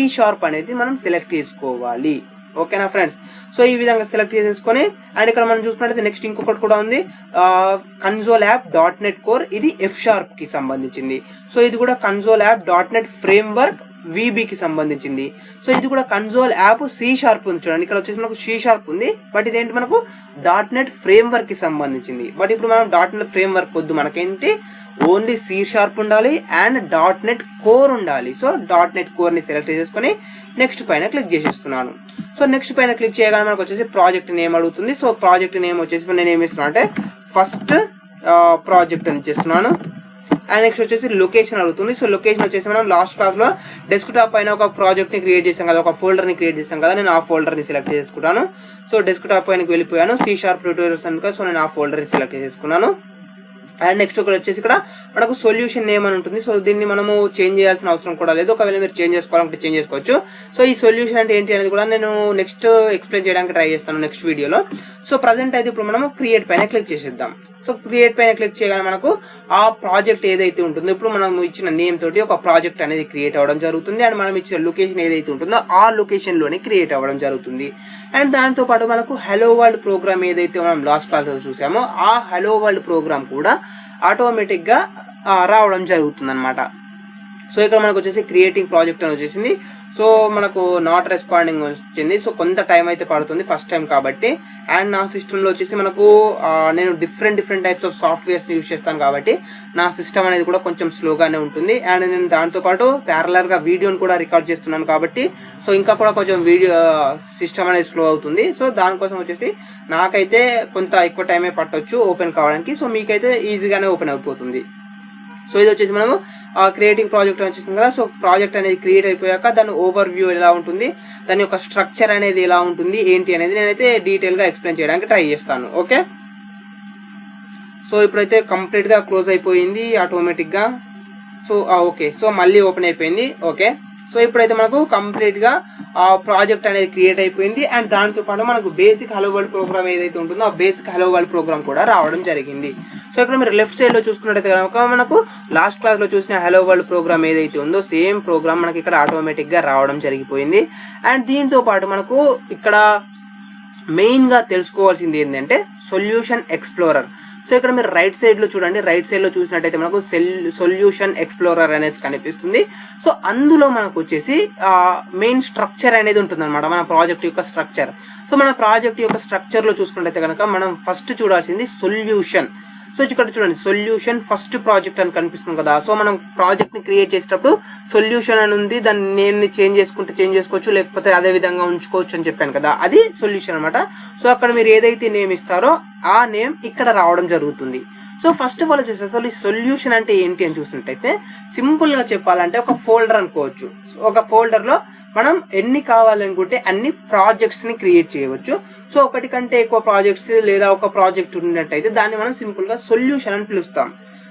అనేది మనం సెలెక్ట్ చేసుకోవాలి. ఓకేనా ఫ్రెండ్స్. సో ఈ విధంగా సెలెక్ట్ చేసేసుకొని అండ్ ఇక్కడ మనం చూసుకున్నట్లయితే నెక్స్ట్ ఇంకొకటి కూడా ఉంది కన్సోల్ యాప్ .NET కోర్. ఇది F# కి సంబంధించింది. సో ఇది కూడా console app .NET framework VB కి సంబంధించింది. సో ఇది కూడా కన్సోల్ యాప్ C# ఉంది చూడండి, ఇక్కడ వచ్చేసి మనకు C# ఉంది, బట్ ఇదేంటి మనకు .NET ఫ్రేమ్వర్క్ కి సంబంధించింది. బట్ ఇప్పుడు మనం .NET ఫ్రేమ్వర్క్ వద్దు, మనకేంటి ఓన్లీ C# ఉండాలి అండ్ .NET కోర్ ఉండాలి. సో .NET కోర్ ని సెలెక్ట్ చేసుకొని నెక్స్ట్ పైన క్లిక్ చేసేస్తున్నాను. సో నెక్స్ట్ పైన క్లిక్ చేయగానే మనకు వచ్చేసి ప్రాజెక్ట్ నేమ్ అడుగుతుంది. సో ప్రాజెక్ట్ నేమ్ వచ్చేసి నేను ఏమి ఇస్తున్నాను అంటే ఫస్ట్ ప్రాజెక్ట్ అని ఇచ్చేస్తున్నాను. అండ్ నెక్స్ట్ వచ్చేసి లొకేషన్ అడుగుతుంది. సో లొకేషన్ వచ్చేసి మనం లాస్ట్ క్లాస్ లో డెస్క్టాప్ పైన ఒక ప్రాజెక్ట్ ని క్రియేట్ చేసాం కదా, ఒక ఫోల్డర్ ని క్రియేట్ చేసాం కదా, నేను ఆ ఫోల్డర్ ని సెలెక్ట్ చేసుకుంటాను. సో డెస్క్టాప్ పైనకి వెళ్ళిపోయాను, C# ట్యూటోరియల్స్ అనుక, సో నేను ఆ ఫోల్డర్ ని సెలెక్ట్ చేసుకున్నాను. అండ్ నెక్స్ట్ ఒకటి వచ్చేసి ఇక్కడ మనకు సొల్యూషన్ నేమ్ అని ఉంటుంది. సో దీన్ని మనము చేంజ్ చేయాల్సిన అవసరం కూడా లేదు, ఒకవేళ మీరు చేంజ్ చేసుకోవాలంటే చేంజ్ చేసుకోవచ్చు. సో ఈ సొల్యూషన్ అంటే ఏంటి అనేది కూడా నేను నెక్స్ట్ ఎక్స్ప్లెయిన్ చేయడానికి ట్రై చేస్తాను నెక్స్ట్ వీడియోలో. సో ప్రజెంట్ అయితే ఇప్పుడు మనము క్రియేట్ పైన క్లిక్ చేసేద్దాం. సో క్రియేట్ పైన క్లిక్ చేయగానే మనకు ఆ ప్రాజెక్ట్ ఏదైతే ఉంటుందో, ఇప్పుడు మనం ఇచ్చిన నేమ్ తోటి ఒక ప్రాజెక్ట్ అనేది క్రియేట్ అవ్వడం జరుగుతుంది. అండ్ మనం ఇచ్చిన లొకేషన్ ఏదైతే ఉంటుందో ఆ లొకేషన్ లోనే క్రియేట్ అవ్వడం జరుగుతుంది. అండ్ దాంతో పాటు మనకు హలో వరల్డ్ ప్రోగ్రామ్ ఏదైతే మనం లాస్ట్ క్లాస్ లో చూసామో ఆ హలో వరల్డ్ ప్రోగ్రామ్ కూడా ఆటోమేటిక్ గా రావడం జరుగుతుంది అనమాట. సో ఇక్కడ మనకు వచ్చేసి క్రియేటింగ్ ప్రాజెక్ట్ అని వచ్చేసింది. సో మనకు నాట్ రెస్పాండింగ్ వచ్చింది. సో కొంత టైం అయితే పడుతుంది ఫస్ట్ టైం కాబట్టి. అండ్ నా సిస్టమ్ లో వచ్చేసి మనకు నేను different types of softwares use చేస్తాను కాబట్టి నా సిస్టమ్ అనేది కూడా కొంచెం స్లోగానే ఉంటుంది. అండ్ నేను దాంతో పాటు ప్యారలర్ గా వీడియోని కూడా రికార్డ్ చేస్తున్నాను కాబట్టి సో ఇంకా కూడా కొంచెం వీడియో సిస్టమ్ అనేది స్లో అవుతుంది. సో దానికోసం వచ్చేసి నాకైతే కొంత ఎక్కువ టైమే పట్టొచ్చు ఓపెన్ కావడానికి. సో మీకైతే ఈజీగానే ఓపెన్ అయిపోతుంది. సో ఇది వచ్చేసి మనము క్రియేటింగ్ ప్రాజెక్ట్ వచ్చేసింది కదా. సో ప్రాజెక్ట్ అనేది క్రియేట్ అయిపోయాక దాని ఓవర్ వ్యూ ఎలా ఉంటుంది, దాని యొక్క స్ట్రక్చర్ అనేది ఎలా ఉంటుంది, ఏంటి అనేది నేనైతే డీటెయిల్ గా ఎక్స్ప్లెయిన్ చేయడానికి ట్రై చేస్తాను. ఓకే, సో ఇప్పుడైతే కంప్లీట్ గా క్లోజ్ అయిపోయింది ఆటోమేటిక్ గా. సో ఓకే, సో మళ్ళీ ఓపెన్ అయిపోయింది. ఓకే, సో ఇప్పుడైతే మనకు కంప్లీట్ గా ఆ ప్రాజెక్ట్ అనేది క్రియేట్ అయిపోయింది. అండ్ దాంతో పాటు మనకు బేసిక్ హలో వరల్డ్ ప్రోగ్రామ్ ఏదైతే ఉంటుందో ఆ బేసిక్ హలో వరల్డ్ ప్రోగ్రామ్ కూడా రావడం జరిగింది. సో ఇక్కడ మీరు లెఫ్ట్ సైడ్ లో చూసుకున్నట్టయితే కనుక మనకు లాస్ట్ క్లాస్ లో చూసిన హలో వరల్డ్ ప్రోగ్రామ్ ఏదైతే ఉందో సేమ్ ప్రోగ్రామ్ మనకి ఇక్కడ ఆటోమేటిక్ గా రావడం జరిగిపోయింది. అండ్ దీంతో పాటు మనకు ఇక్కడ మెయిన్ గా తెలుసుకోవాల్సింది ఏంటంటే సొల్యూషన్ ఎక్స్ప్లోరర్. సో ఇక్కడ మీరు రైట్ సైడ్ లో చూడండి, రైట్ సైడ్ లో చూసినట్టయితే మనకు సొల్యూషన్ ఎక్స్ప్లోరర్ అనేది కనిపిస్తుంది. సో అందులో మనకు వచ్చేసి మెయిన్ స్ట్రక్చర్ అనేది ఉంటుంది అనమాట, మన ప్రాజెక్ట్ యొక్క స్ట్రక్చర్. సో మన ప్రాజెక్ట్ యొక్క స్ట్రక్చర్ లో చూసుకున్నట్టయితే కనుక మనం ఫస్ట్ చూడాల్సింది సొల్యూషన్. సో ఇక్కడ చూడండి సొల్యూషన్ ఫస్ట్ ప్రాజెక్ట్ అని కనిపిస్తుంది కదా. సో మనం ప్రాజెక్ట్ ని క్రియేట్ చేసేటప్పుడు సొల్యూషన్ అని ఉంది, దాన్ని నేమ్ ని చేంజ్ చేసుకోవచ్చు, లేకపోతే అదే విధంగా ఉంచుకోవచ్చు అని చెప్పాను కదా, అది సొల్యూషన్ అనమాట. సో అక్కడ మీరు ఏదైతే నేమ్ ఇస్తారో ఆ నేమ్ ఇక్కడ రావడం జరుగుతుంది. సో ఫస్ట్ ఆఫ్ ఆల్ వచ్చేసి అసలు ఈ సొల్యూషన్ అంటే ఏంటి అని చూసినట్టయితే సింపుల్ గా చెప్పాలంటే ఒక ఫోల్డర్ అనుకోవచ్చు. ఒక ఫోల్డర్ లో మనం ఎన్ని కావాలనుకుంటే అన్ని ప్రాజెక్ట్స్ ని క్రియేట్ చేయవచ్చు. సో ఒకటి కంటే ఎక్కువ ప్రాజెక్ట్స్ లేదా ఒక ప్రాజెక్ట్ ఉన్నట్టయితే దాన్ని మనం సింపుల్ గా సొల్యూషన్ అని పిలుస్తాం.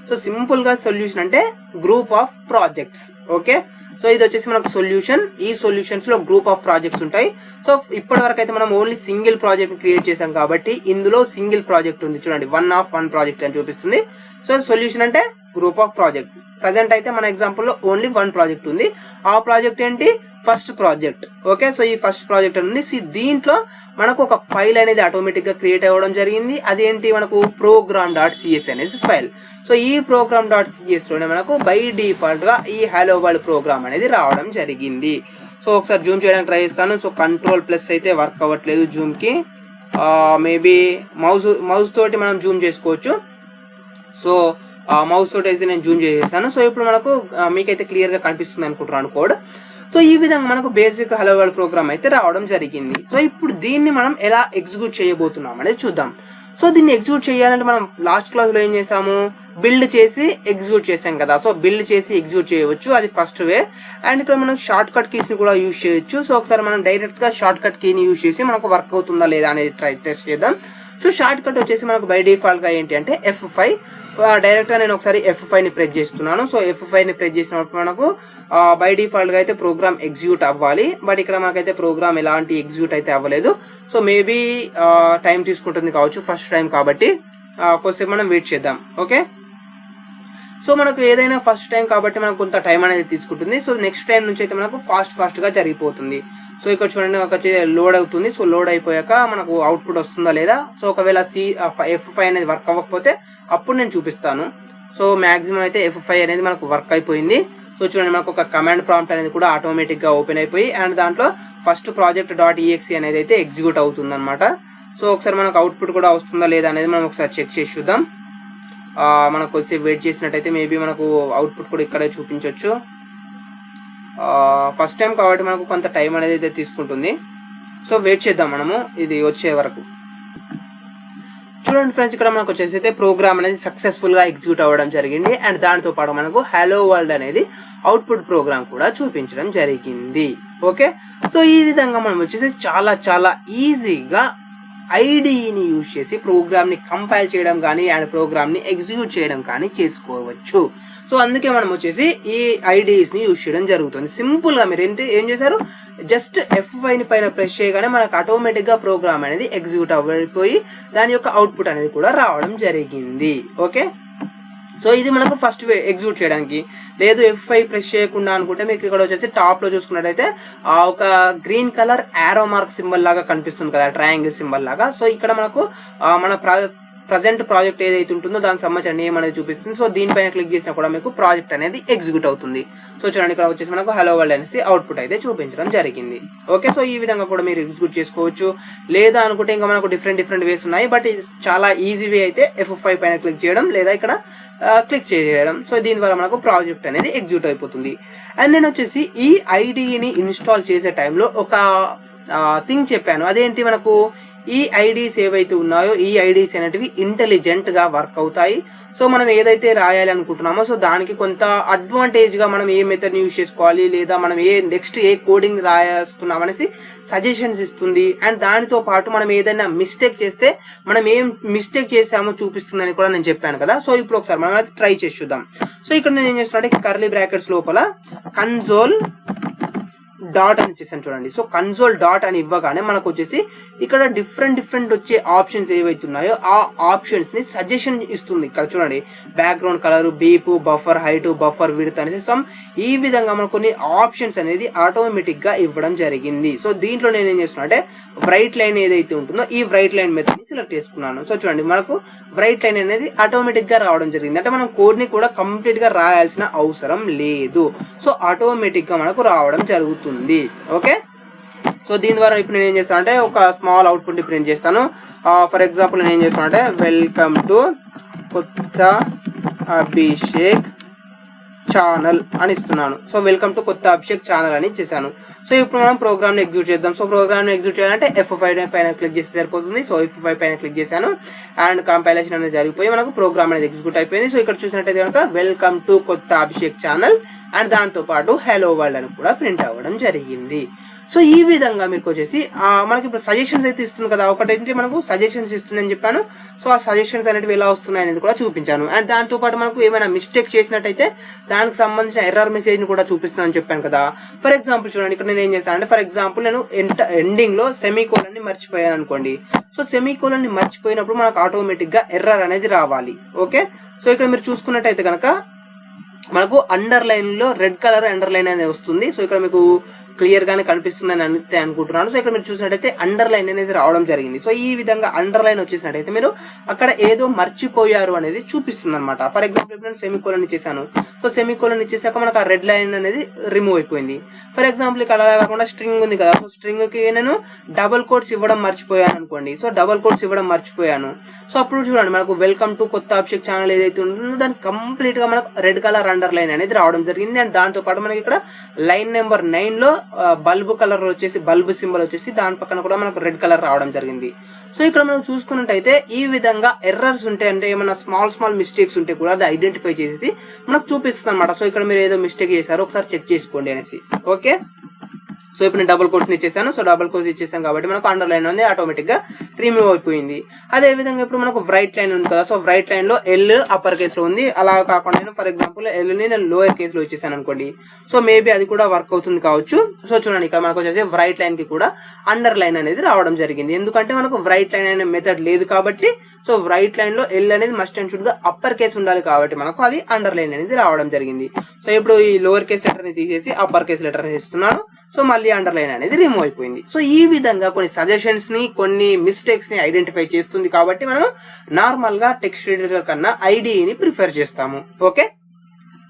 సో సింపుల్ గా సొల్యూషన్ అంటే group of projects. Okay, so ఇది వచ్చేసి మనకు సొల్యూషన్. ఈ సొల్యూషన్స్ లో గ్రూప్ ఆఫ్ ప్రాజెక్ట్స్ ఉంటాయి. సో ఇప్పటి వరకు అయితే మనం ఓన్లీ సింగిల్ ప్రాజెక్ట్ క్రియేట్ చేసాం కాబట్టి ఇందులో సింగిల్ ప్రాజెక్ట్ ఉంది చూడండి, 1 ప్రాజెక్ట్ అని చూపిస్తుంది. సో సొల్యూషన్ అంటే గ్రూప్ ఆఫ్ ప్రాజెక్ట్. ప్రజెంట్ అయితే మన ఎగ్జాంపుల్ లో ఓన్లీ 1 ప్రాజెక్ట్ ఉంది. ఆ ప్రాజెక్ట్ ఏంటి, ఫస్ట్ ప్రాజెక్ట్. ఓకే, సో ఈ ఫస్ట్ ప్రాజెక్ట్ ఉంది. దీంట్లో మనకు ఒక ఫైల్ అనేది ఆటోమేటిక్ గా క్రియేట్ అవ్వడం జరిగింది. అదేంటి మనకు program.cs అనేసి ఫైల్. సో ఈ program.cs లోనే మనకు బై డిఫాల్ట్ గా ఈ హలో వరల్డ్ ప్రోగ్రామ్ అనేది రావడం జరిగింది. సో ఒకసారి జూమ్ చేయడానికి ట్రై చేస్తాను. సో Ctrl+ అయితే వర్క్ అవ్వట్లేదు జూమ్ కి, మేబీ మౌస్ తోటి మనం జూమ్ చేసుకోవచ్చు. సో మౌస్ తోటి అయితే నేను జూమ్ చేసేసాను. సో ఇప్పుడు మనకు మీకైతే క్లియర్ గా కనిపిస్తుంది అనుకుంటున్నాను కోడ్. సో ఈ విధంగా మనకు బేసిక్ హలో వరల్డ్ ప్రోగ్రామ్ అయితే రావడం జరిగింది. సో ఇప్పుడు దీన్ని మనం ఎలా ఎగ్జిక్యూట్ చేయబోతున్నాం అనేది చూద్దాం. సో దీన్ని ఎగ్జిక్యూట్ చేయాలంటే మనం లాస్ట్ క్లాస్ లో ఏం చేసాము, బిల్డ్ చేసి ఎగ్జిక్యూట్ చేసాం కదా. సో బిల్డ్ చేసి ఎగ్జిక్యూట్ చేయవచ్చు, అది ఫస్ట్ వే. అండ్ ఇక్కడ మనం షార్ట్ కట్ కీస్ ని కూడా యూజ్ చేయొచ్చు. సో ఒకసారి మనం డైరెక్ట్ గా షార్ట్ కట్ కీని యూజ్ చేసి మనకు వర్క్ అవుతుందా లేదా అనేది టెస్ట్ చేద్దాం. సో షార్ట్ కట్ వచ్చేసి మనకు బై డిఫాల్ట్ గా ఏంటి అంటే F5. డైరెక్ట్ గా నేను ఒకసారి F5 ని ప్రెస్ చేస్తున్నాను. సో F5 ని ప్రెస్ చేసినప్పుడు మనకు బై డిఫాల్ట్ గా అయితే ప్రోగ్రామ్ ఎగ్జిక్యూట్ అవ్వాలి. బట్ ఇక్కడ మనకైతే ప్రోగ్రామ్ ఎలాంటి ఎగ్జిక్యూట్ అయితే అవ్వలేదు. సో మేబీ టైం తీసుకుంటుంది కావచ్చు, ఫస్ట్ టైం కాబట్టి కొద్దిసేపు మనం వెయిట్ చేద్దాం. ఓకే, సో మనకు ఏదైనా ఫస్ట్ టైం కాబట్టి మనకు కొంత టైం అనేది తీసుకుంటుంది. సో నెక్స్ట్ టైం నుంచి అయితే మనకు ఫాస్ట్ గా జరిగిపోతుంది. సో ఇక్కడ చూడండి ఒక లోడ్ అవుతుంది. సో లోడ్ అయిపోయాక మనకు అవుట్పుట్ వస్తుందా లేదా. సో ఒకవేళ F5 అనేది వర్క్ అవ్వకపోతే అప్పుడు నేను చూపిస్తాను. సో మాక్సిమం అయితే F5 అనేది మనకు వర్క్ అయిపోయింది. సో చూడండి మనకు ఒక కమాండ్ ప్రాంప్ట్ అనేది కూడా ఆటోమేటిక్ గా ఓపెన్ అయిపోయి అండ్ దాంట్లో ఫస్ట్ ప్రాజెక్ట్ డాట్ ఈఎక్సీ అనేది అయితే ఎగ్జిక్యూట్ అవుతుంది అనమాట. సో ఒకసారి మనకు అవుట్పుట్ కూడా వస్తుందా లేదా అనేది మనం ఒకసారి చెక్ చేసి చూద్దాం. మనకు కొద్దిసేపు వెయిట్ చేసినట్టయితే మేబీ మనకు అవుట్పుట్ కూడా ఇక్కడే చూపించవచ్చు. ఫస్ట్ టైం కాబట్టి మనకు కొంత టైం అనేది అయితే తీసుకుంటుంది. సో వెయిట్ చేద్దాం మనము ఇది వచ్చే వరకు. చూడండి ఫ్రెండ్స్, ఇక్కడ మనకు వచ్చేసి అయితే ప్రోగ్రామ్ అనేది సక్సెస్ఫుల్ గా ఎగ్జిక్యూట్ అవ్వడం జరిగింది అండ్ దానితో పాటు మనకు హలో వరల్డ్ అనేది అవుట్పుట్ ప్రోగ్రామ్ కూడా చూపించడం జరిగింది. ఓకే, సో ఈ విధంగా మనం వచ్చేసి చాలా చాలా ఈజీగా ఐడిని యూజ్ చేసి ప్రోగ్రామ్ ని కంపైల్ చేయడం కానీ అండ్ ప్రోగ్రామ్ ని ఎగ్జిక్యూట్ చేయడం కానీ చేసుకోవచ్చు. సో అందుకే మనం వచ్చేసి ఈ ఐడిస్ ని యూజ్ చేయడం జరుగుతుంది. సింపుల్ గా మీరు ఏం చేశారు, జస్ట్ F5 ని పైన ప్రెస్ చేయగానే మనకు ఆటోమేటిక్ గా ప్రోగ్రామ్ అనేది ఎగ్జిక్యూట్ అయిపోయి దాని యొక్క అవుట్పుట్ అనేది కూడా రావడం జరిగింది. ఓకే, సో ఇది మనకు ఫస్ట్ వే ఎగ్జిక్యూట్ చేయడానికి. లేదు F5 ప్రెస్ చేయకుండా అనుకుంటే మీకు ఇక్కడ వచ్చేసి టాప్ లో చూసుకున్నట్టయితే ఒక green colour arrow mark symbol లాగా కనిపిస్తుంది కదా, ట్రయాంగిల్ సింబల్ లాగా. సో ఇక్కడ మనకు మన ప్రజెంట్ ప్రాజెక్ట్ ఏదైతే ఉంటుందో దానికి సంబంధించిన నేమ్ అనేది చూపిస్తుంది. సో దీనిపైన క్లిక్ చేసినా కూడా మీకు ప్రాజెక్ట్ అనేది ఎగ్జిక్యూట్ అవుతుంది. సో చూడండి ఇక్కడ వచ్చేసి మనకు హలో వరల్డ్ అనేసి అవుట్పుట్ అయితే చూపించడం జరిగింది. ఓకే, సో ఈ విధంగా కూడా మీరు ఎగ్జిక్యూట్ చేసుకోవచ్చు. లేదా అనుకుంటే ఇంకా మనకు డిఫరెంట్ వేస్ ఉన్నాయి, బట్ చాలా ఈజీ వే అయితే F5 పైన క్లిక్ చేయడం లేదా ఇక్కడ క్లిక్ చేయడం. సో దీని ద్వారా మనకు ప్రాజెక్ట్ అనేది ఎగ్జిక్యూట్ అయిపోతుంది. అండ్ నేను వచ్చేసి ఈ ఐడిని ఇన్స్టాల్ చేసే టైంలో ఒక థింగ్ చెప్పాను. అదేంటి, మనకు ఈ ఐడీస్ ఏవైతే ఉన్నాయో ఈ ఐడీస్ అనేటివి ఇంటెలిజెంట్ గా వర్క్ అవుతాయి. సో మనం ఏదైతే రాయాలి అనుకుంటున్నామో సో దానికి కొంత అడ్వాంటేజ్ గా మనం ఏ మెథడ్ యూజ్ చేసుకోవాలి లేదా మనం నెక్స్ట్ ఏ కోడింగ్ రాస్తున్నాం అనేసి సజెషన్స్ ఇస్తుంది. అండ్ దానితో పాటు మనం ఏదైనా మిస్టేక్ చేస్తే మనం ఏం మిస్టేక్ చేసామో చూపిస్తుందని కూడా నేను చెప్పాను కదా. సో ఇప్పుడు ఒకసారి మనం అది ట్రై చేసి చూద్దాం. సో ఇక్కడ నేను ఏం చేస్తున్నా, కర్లీ బ్రాకెట్స్ లోపల కన్సోల్ డాట్ అని ఇచ్చేసాను చూడండి. సో కన్సోల్ డాట్ అని ఇవ్వగానే మనకు వచ్చేసి ఇక్కడ డిఫరెంట్ వచ్చే ఆప్షన్స్ ఏవైతే ఉన్నాయో ఆ ఆప్షన్స్ ని సజెషన్ ఇస్తుంది. ఇక్కడ చూడండి, background colour, beep, buffer height, buffer width అనేసి సమ్ ఈ విధంగా మనకు కొన్ని ఆప్షన్స్ అనేది ఆటోమేటిక్ గా ఇవ్వడం జరిగింది. సో దీంట్లో నేను ఏం చేస్తున్నా అంటే బ్రైట్ లైన్ ఏదైతే ఉంటుందో ఈ బ్రైట్ లైన్ మెథడ్ ని సెలెక్ట్ చేసుకున్నాను. సో చూడండి మనకు బ్రైట్ లైన్ అనేది ఆటోమేటిక్ గా రావడం జరిగింది. అంటే మనం కోడ్ ని కూడా కంప్లీట్ గా రాయాల్సిన అవసరం లేదు. సో ఆటోమేటిక్ గా మనకు రావడం జరుగుతుంది. ఓకే, సో దీని ద్వారా ఇప్పుడు నేను ఏం చేస్తాను అంటే ఒక స్మాల్ అవుట్పుట్ ని ప్రింట్ చేస్తాను. ఫర్ ఎగ్జాంపుల్ నేను ఏం చేస్తాను అంటే వెల్కమ్ టు కొత్త అభిషేక్ ఛానల్ అని ఇస్తున్నాను. సో వెల్కమ్ టు కొత్త అభిషేక్ ఛానల్ అని ఇచ్చేసాను. సో ఇప్పుడు మనం ప్రోగ్రామ్ ని ఎగ్జిక్యూట్ చేద్దాం. సో ప్రోగ్రామ్ ని ఎగ్జిక్యూట్ చేయాలంటే F5 పైన క్లిక్ చేస్తే సరిపోతుంది. సో F5 పైన క్లిక్ చేశాను అండ్ కంపైలేషన్ అనేది జరిగిపోయి మనకు ప్రోగ్రామ్ అనేది ఎగ్జిక్యూట్ అయిపోయింది. సో ఇక్కడ చూసినట్టయితే కనుక వెల్కమ్ టు కొత్త అభిషేక్ ఛానల్ అండ్ దాంతో పాటు హలో వరల్డ్ అని కూడా ప్రింట్ అవ్వడం జరిగింది. సో ఈ విధంగా మీకు వచ్చేసి మనకి ఇప్పుడు సజెషన్స్ అయితే ఇస్తుంది కదా, ఒకటేంటి మనకు సజెషన్స్ ఇస్తుంది అని చెప్పాను. సో ఆ సజెషన్స్ అనేవి ఎలా వస్తున్నాయి అనేది కూడా చూపించాను. అండ్ దాంతో పాటు మనకు ఏమైనా మిస్టేక్ చేసినట్టయితే దానికి సంబంధించిన ఎర్రర్ మెసేజ్ ని కూడా చూపిస్తానని చెప్పాను కదా. ఫర్ ఎగ్జాంపుల్ చూడండి, ఇక్కడ నేను ఏం చేస్తాను అంటే ఫర్ ఎగ్జాంపుల్ నేను ఎండింగ్ లో సెమీకోలన్ ని మర్చిపోయాను అనుకోండి. సో సెమీకోలన్ ని మర్చిపోయినప్పుడు మనకు ఆటోమేటిక్ గా ఎర్రర్ అనేది రావాలి. ఓకే, సో ఇక్కడ మీరు చూసుకున్నట్టయితే కనుక మనకు అండర్ లైన్ లో రెడ్ కలర్ అండర్ లైన్ అనేది వస్తుంది. సో ఇక్కడ మీకు క్లియర్ గానే కనిపిస్తుందని అనుకుంటున్నాను. సో ఇక్కడ మీరు చూసినట్టయితే అండర్ లైన్ అనేది రావడం జరిగింది. సో ఈ విధంగా అండర్ లైన్ వచ్చేసినట్టయితే మీరు అక్కడ ఏదో మర్చిపోయారు అనేది చూపిస్తుంది అనమాట. ఫర్ ఎగ్జాంపుల్ ఇప్పుడు నేను సెమీకోలన్ ఇచ్చేసాను. సో సెమీకోలన్ ఇచ్చేసాక మనకు ఆ రెడ్ లైన్ అనేది రిమూవ్ అయిపోయింది. ఫర్ ఎగ్జాంపుల్ ఇక్కడ అలా కాకుండా స్ట్రింగ్ ఉంది కదా, సో స్ట్రింగ్ కి నేను డబుల్ కోట్స్ ఇవ్వడం మర్చిపోయాను అనుకోండి. సో డబుల్ కోట్స్ ఇవ్వడం మర్చిపోయాను. సో అప్పుడు చూడండి మనకు వెల్కమ్ టు కొత్త అభిషేక్ ఛానల్ ఏదైతే ఉంటుందో దానికి కంప్లీట్ గా మనకు రెడ్ కలర్ అండర్ లైన్ అనేది రావడం జరిగింది. అండ్ దాంతో పాటు మనకి ఇక్కడ లైన్ నెంబర్ 9 లో బల్బ్ కలర్ వచ్చేసి బల్బ్ సింబల్ వచ్చేసి దాని పక్కన కూడా మనకు రెడ్ కలర్ రావడం జరిగింది. సో ఇక్కడ మనం చూసుకున్నట్టయితే ఈ విధంగా ఎర్రర్స్ ఉంటాయి అంటే ఏమైనా స్మాల్ మిస్టేక్స్ ఉంటే కూడా అది ఐడెంటిఫై చేసి మనకు చూపిస్తుంది అనమాట. సో ఇక్కడ మీరు ఏదో మిస్టేక్ చేశారో ఒకసారి చెక్ చేసుకోండి అనేసి. ఓకే, సో ఇప్పుడు నేను డబుల్ కోట్స్ ఇచ్చేసాను. సో డబుల్ కోట్స్ ఇచ్చేసాను కాబట్టి మనకు అండర్ లైన్ ఉంది ఆటోమేటిక్ గా రిమూవ్ అయిపోయింది. అదే విధంగా ఇప్పుడు మనకు బ్రైట్ లైన్ ఉంది కదా, సో బ్రైట్ లైన్ లో ఎల్ అప్పర్ కేస్ లో ఉంది. అలా కాకుండా నేను ఫర్ ఎగ్జాంపుల్ ఎల్ ని నేను లోయర్ కేస్ లో ఇచ్చేసాను అనుకోండి. సో మేబీ అది కూడా వర్క్ అవుతుంది కావచ్చు. సో చూడండి ఇక్కడ మనకు వచ్చేసి బ్రైట్ లైన్ కి కూడా అండర్ లైన్ అనేది రావడం జరిగింది. ఎందుకంటే మనకు బ్రైట్ లైన్ అనే మెథడ్ లేదు కాబట్టి. సో బ్రైట్ లైన్ లో ఎల్ అనేది మస్ట్ అండ్ షుడ్ గా అప్పర్ కేస్ ఉండాలి కాబట్టి మనకు అది అండర్ లైన్ అనేది రావడం జరిగింది. సో ఇప్పుడు ఈ లోవర్ కేస్ లెటర్ ని తీసేసి అప్పర్ కేస్ లెటర్ ని ఇస్తున్నాను. సో మళ్ళీ అండర్ లైన్ అనేది రిమూవ్ అయిపోయింది. సో ఈ విధంగా కొన్ని సజెషన్స్ ని కొన్ని మిస్టేక్స్ ని ఐడెంటిఫై చేస్తుంది కాబట్టి మనం నార్మల్ గా టెక్స్ట్ ఎడిటర్ కన్నా ఐడిని ప్రిఫర్ చేస్తాము. ఓకే,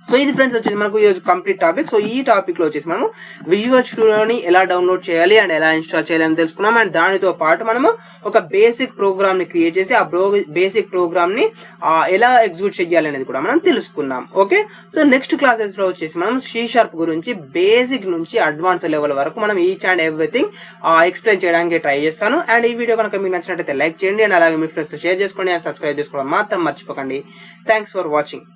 సో ఇది ఫ్రెండ్స్ వచ్చేసి మనకు ఈరోజు కంప్లీట్ టాపిక్. సో ఈ టాపిక్ లో వచ్చేసి మనము విజువల్ స్టూడియోని ఎలా డౌన్లోడ్ చేయాలి అండ్ ఎలా ఇన్స్టాల్ చేయాలి అని తెలుసుకున్నాం. అండ్ దానితో పాటు మనము ఒక బేసిక్ ప్రోగ్రామ్ ని క్రియేట్ చేసి ఆ బేసిక్ ప్రోగ్రామ్ ని ఎలా ఎగ్జిక్యూట్ చేయాలి అనేది కూడా మనం తెలుసుకున్నాం. ఓకే, సో నెక్స్ట్ క్లాసెస్ లో వచ్చేసి మనం C# గురించి బేసిక్ నుంచి అడ్వాన్స్ లెవెల్ వరకు మనం ఈచ్ అండ్ ఎవ్రీథింగ్ ఎక్స్ప్లెయిన్ చేయడానికి ట్రై చేస్తాను. అండ్ ఈ వీడియో కనుక మీకు నచ్చినట్లయితే లైక్ చేయండి అండ్ అలాగే మీ ఫ్రెండ్స్ తో షేర్ చేసుకోండి అండ్ సబ్స్క్రైబ్ చేసుకోవడం మాత్రం మర్చిపోకండి. Thanks for watching.